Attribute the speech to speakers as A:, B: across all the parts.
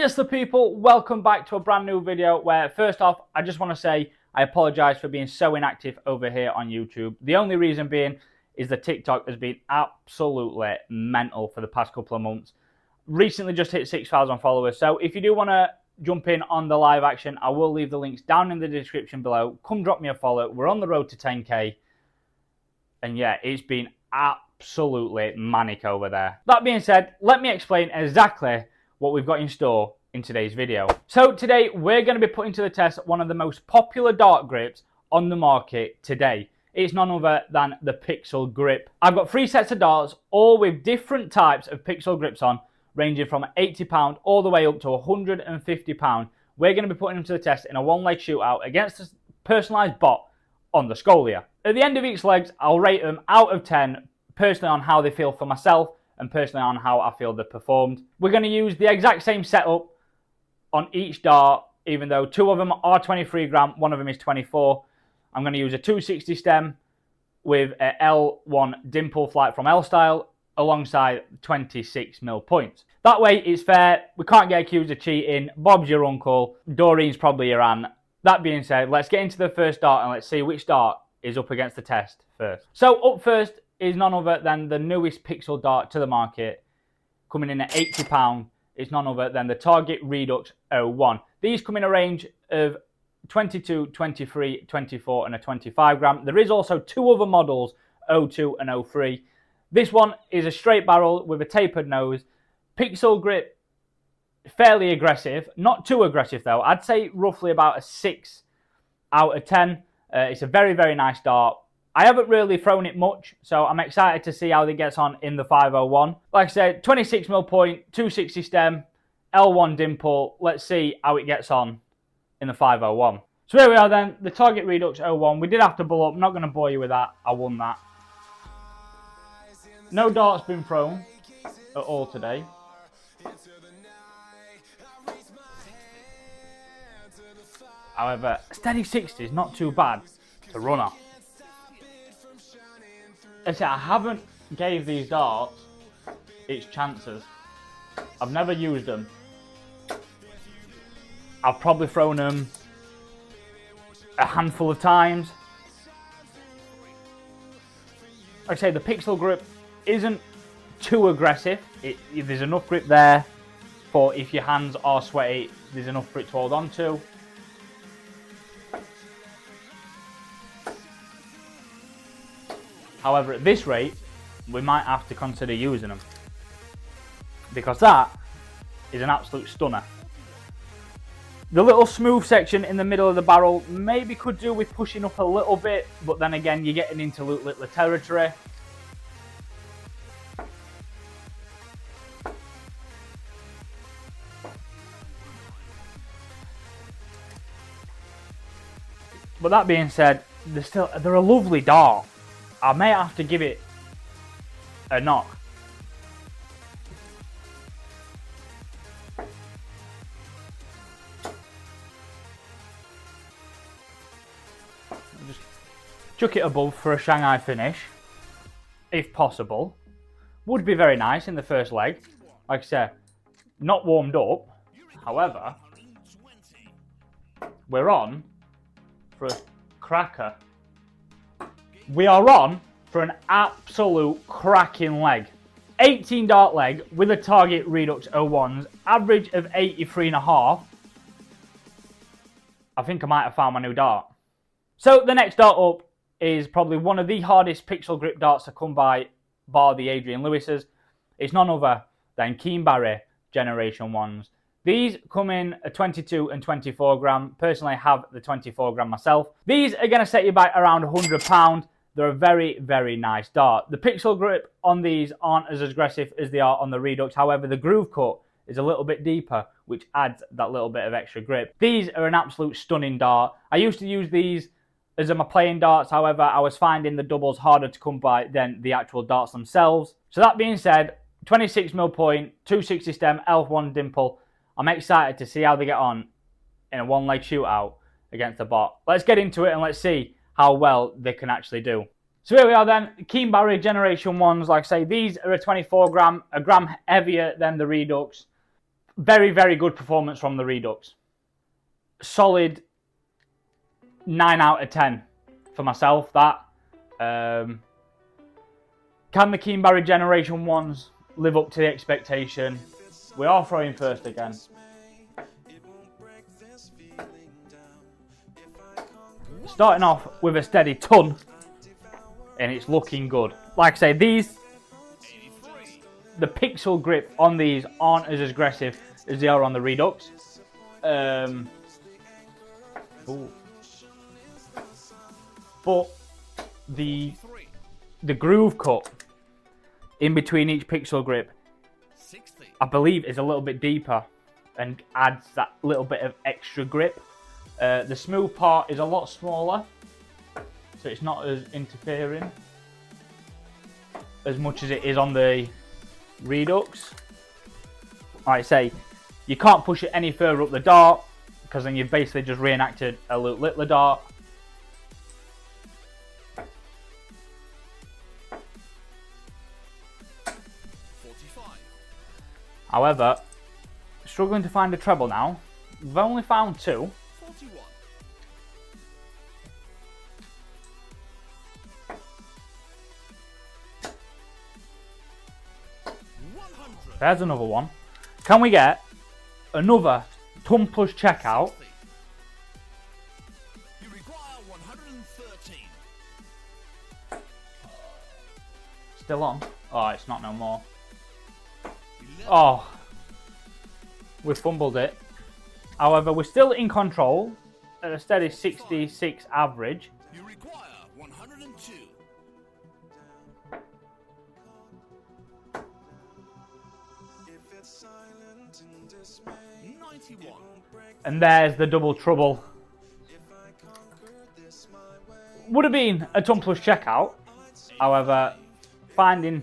A: Yes, the people, welcome back to a brand new video where, first off, I just want to say I apologise for being so inactive over here on YouTube. The only reason being is that TikTok has been absolutely mental for the past couple of months. Recently just hit 6,000 followers, so if you do want to jump in on the live action, I will leave the links down in the description below. Come drop me a follow. We're on the road to 10k. And yeah, it's been absolutely manic over there. That being said, let me explain exactly what we've got in store in today's video. So today we're going to be putting to the test one of the most popular dart grips on the market today. It's none other than the Pixel Grip. I've got 3 sets of darts, all with different types of Pixel grips on, ranging from £80 all the way up to £150. We're going to be putting them to the test in a one-leg shootout against a personalised bot on the Scolia. At the end of each leg, I'll rate them out of 10, personally on how they feel for myself, and personally on how I feel they've performed. We're going to use the exact same setup on each dart, even though 2 of them are 23 gram, 1 of them is 24. I'm going to use a 260 stem with a L1 dimple flight from L-Style alongside 26mm points. That way it's fair, we can't get accused of cheating, Bob's your uncle, Doreen's probably your aunt. That being said, let's get into the first dart and let's see which dart is up against the test first. So up first is none other than the newest Pixel dart to the market, coming in at £80. It's none other than the Target Redux 01. These come in a range of 22, 23, 24 and a 25 gram. There is also 2 other models, 02 and 03. This one is a straight barrel with a tapered nose. Pixel grip, fairly aggressive. Not too aggressive though. I'd say roughly about a 6 out of 10. It's a very, very nice dart. I haven't really thrown it much, so I'm excited to see how it gets on in the 501. Like I said, 26mm point, 260 stem, L1 dimple. Let's see how it gets on in the 501. So here we are then, the Target Redux 01. We did have to bull up. I'm not going to bore you with that. I won that. No darts been thrown at all today. However, steady 60 is not too bad to run off. I haven't gave these darts its chances. I've never used them. I've probably thrown them a handful of times. Like I say, the Pixel grip isn't too aggressive. There's enough grip there for if your hands are sweaty, there's enough for it to hold on to. However, at this rate, we might have to consider using them, because that is an absolute stunner. The little smooth section in the middle of the barrel maybe could do with pushing up a little bit, but then again, you're getting into little territory. But that being said, they're a lovely dart. I may have to give it a knock. Just chuck it above for a Shanghai finish, if possible. Would be very nice in the first leg. Like I said, not warmed up. However, we're on for a cracker. We are on for an absolute cracking leg. 18 dart leg with a Target Redux 01's, average of 83.5. I think I might have found my new dart. So the next dart up is probably one of the hardest Pixel grip darts to come by, bar the Adrian Lewis's. It's none other than Keane Generation 1s. These come in a 22 and 24 gram. Personally, I have the 24 gram myself. These are going to set you back around £100. They're a very, very nice dart. The Pixel grip on these aren't as aggressive as they are on the Redux. However, the groove cut is a little bit deeper, which adds that little bit of extra grip. These are an absolute stunning dart. I used to use these as my playing darts. However, I was finding the doubles harder to come by than the actual darts themselves. So that being said, 26mm point, 260 stem, L1 dimple. I'm excited to see how they get on in a one-leg shootout against the bot. Let's get into it and let's see how well they can actually do. So here we are then, Keane Generation 1s. Like I say, these are a 24 gram, a gram heavier than the Redux. Very, very good performance from the Redux. Solid 9 out of 10 for myself, that. Can the Keane Barry Generation 1s live up to the expectation? We are throwing first again. Starting off with a steady ton, and it's looking good. Like I say, the pixel grip on these aren't as aggressive as they are on the Redux. But the groove cut in between each pixel grip, I believe, is a little bit deeper and adds that little bit of extra grip. The smooth part is a lot smaller, so it's not as interfering as much as it is on the Redux. Like I say, you can't push it any further up the dart, because then you've basically just reenacted a Luke Littler dart. However, struggling to find a treble now. We've only found 2.
B: 41.
A: There's another one. Can we get another ton plus checkout?
B: You require 113.
A: Still on? Oh, it's not no more. Oh, we fumbled it. However, we're still in control at a steady 66 average.
B: You require 102. If it's silent in dismay, 91.
A: And there's the double trouble. Would have been a ton plus checkout. However, finding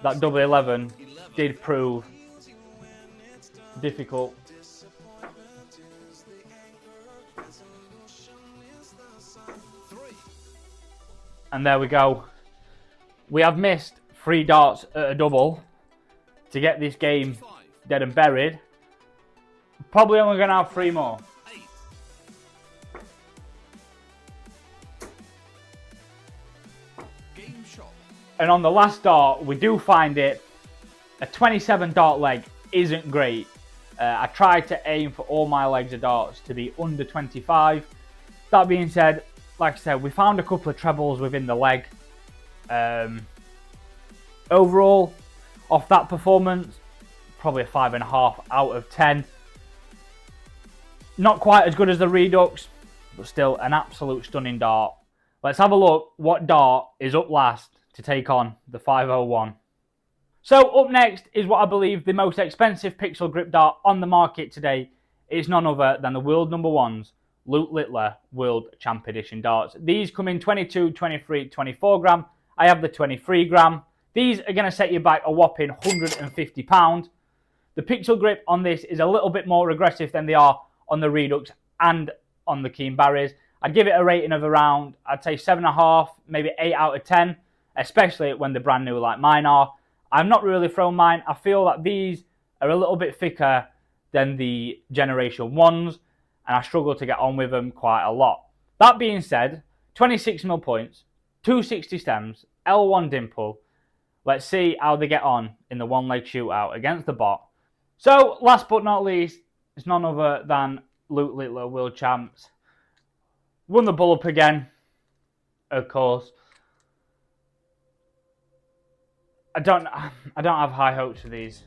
A: that double 11 did prove difficult. And there we go. We have missed 3 darts at a double to get this game dead and buried. Probably only going to have 3 more. And on the last dart, we do find it. A 27 dart leg isn't great. I tried to aim for all my legs of darts to be under 25. That being said, like I said, we found a couple of trebles within the leg. Overall, off that performance, probably a 5.5 out of 10. Not quite as good as the Redux, but still an absolute stunning dart. Let's have a look what dart is up last to take on the 501. So up next is what I believe the most expensive pixel grip dart on the market today. It's none other than the world number 1's Luke Littler World Champ Edition darts. These come in 22, 23, 24 gram. I have the 23 gram. These are going to set you back a whopping £150. The pixel grip on this is a little bit more aggressive than they are on the Redux and on the Keane Barrys. I'd give it a rating of around, I'd say 7.5, maybe 8 out of 10, especially when they're brand new like mine are. I've not really thrown mine. I feel that these are a little bit thicker than the Generation 1s, and I struggle to get on with them quite a lot. That being said, 26mm points, 260 stems, L1 dimple. Let's see how they get on in the one-leg shootout against the bot. So, last but not least, it's none other than Luke Littler World Champs. Won the bull-up again, of course. I don't have high hopes for these.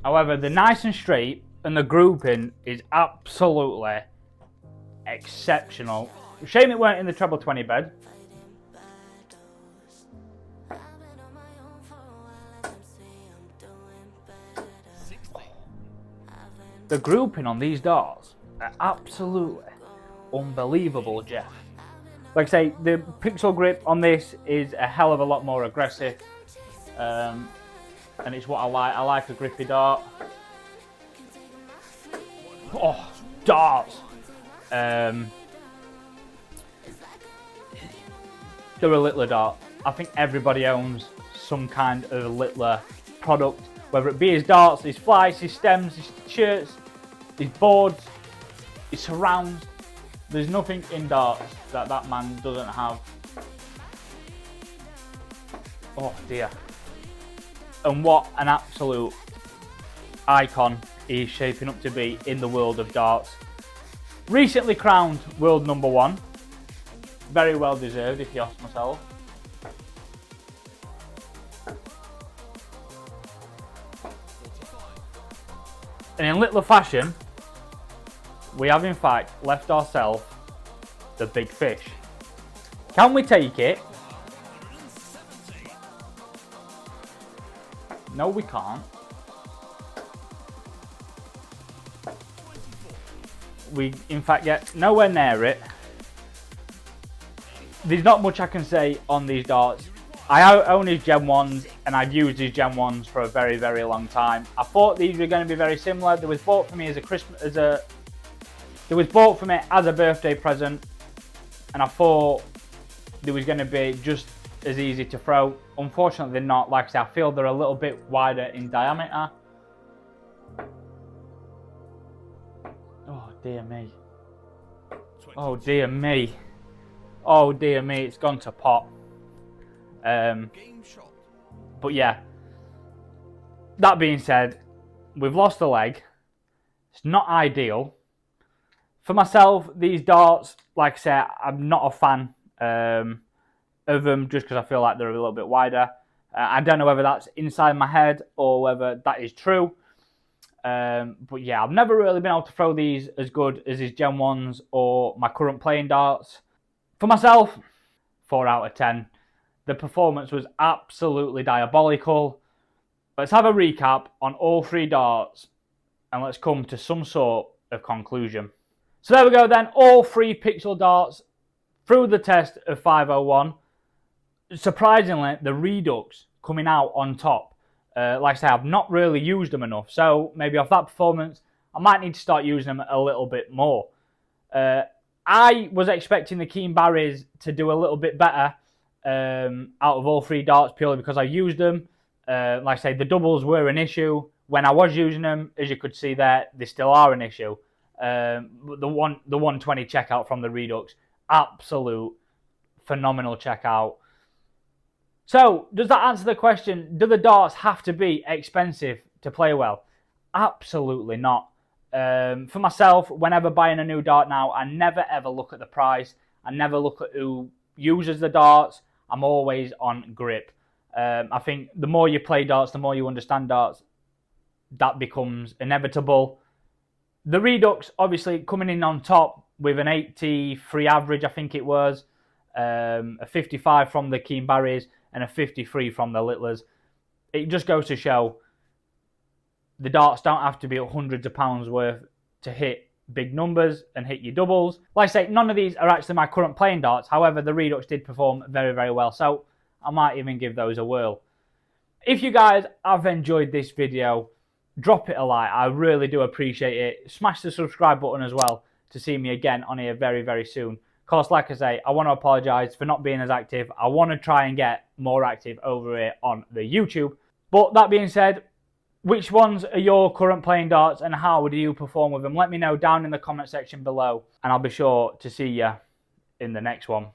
A: However, they're nice and straight, and the grouping is absolutely exceptional. Shame it weren't in the treble 20 bed. The grouping on these darts are absolutely unbelievable, Jeff. Like I say, the pixel grip on this is a hell of a lot more aggressive. And it's what I like. I like a grippy dart. Oh, darts! They're a Littler dart. I think everybody owns some kind of a Littler product, whether it be his darts, his flights, his stems, his shirts, his boards, his surrounds. There's nothing in darts that that man doesn't have. Oh dear. And what an absolute icon he's shaping up to be in the world of darts. Recently crowned world #1. Very well deserved, if you ask myself. And in Littler fashion, we have in fact left ourselves the big fish. Can we take it? No, we can't. We in fact get nowhere near it. There's not much I can say on these darts. I own his Gen 1s and I've used his Gen 1s for a very, very long time. I thought these were going to be very similar. They was bought for me as a birthday present, and I thought they was going to be just as easy to throw. Unfortunately, they're not. Like I said, I feel they're a little bit wider in diameter. Oh dear me. Oh dear me. Oh dear me, it's gone to pot. But yeah, that being said, we've lost a leg. It's not ideal. For myself, these darts, like I said, I'm not a fan of them just because I feel like they're a little bit wider. I don't know whether that's inside my head or whether that is true. But yeah, I've never really been able to throw these as good as his Gen 1s or my current playing darts. For myself, 4 out of 10. The performance was absolutely diabolical. Let's have a recap on all 3 darts and let's come to some sort of conclusion. So there we go then, all 3 pixel darts through the test of 501. Surprisingly, the Redux coming out on top. Like I say, I've not really used them enough, so maybe off that performance, I might need to start using them a little bit more. I was expecting the Keane Barries to do a little bit better out of all 3 darts purely because I used them. Like I say, the doubles were an issue. When I was using them, as you could see there, they still are an issue. The 120 checkout from the Redux, absolute phenomenal checkout. So, does that answer the question? Do the darts have to be expensive to play well? Absolutely not. For myself, whenever buying a new dart now, I never ever look at the price. I never look at who uses the darts. I'm always on grip. I think the more you play darts, the more you understand darts, that becomes inevitable. The Redux, obviously, coming in on top with an 83 average, I think it was, a 55 from the Keane Barries, and a 53 from the Littlers. It just goes to show the darts don't have to be hundreds of pounds worth to hit big numbers and hit your doubles. Like I say, none of these are actually my current playing darts. However, the Redux did perform very, very well. So I might even give those a whirl. If you guys have enjoyed this video, drop it a like. I really do appreciate it. Smash the subscribe button as well to see me again on here very, very soon. Of course, like I say, I want to apologise for not being as active. I want to try and get more active over here on the YouTube. But that being said, which ones are your current playing darts and how do you perform with them? Let me know down in the comment section below and I'll be sure to see you in the next one.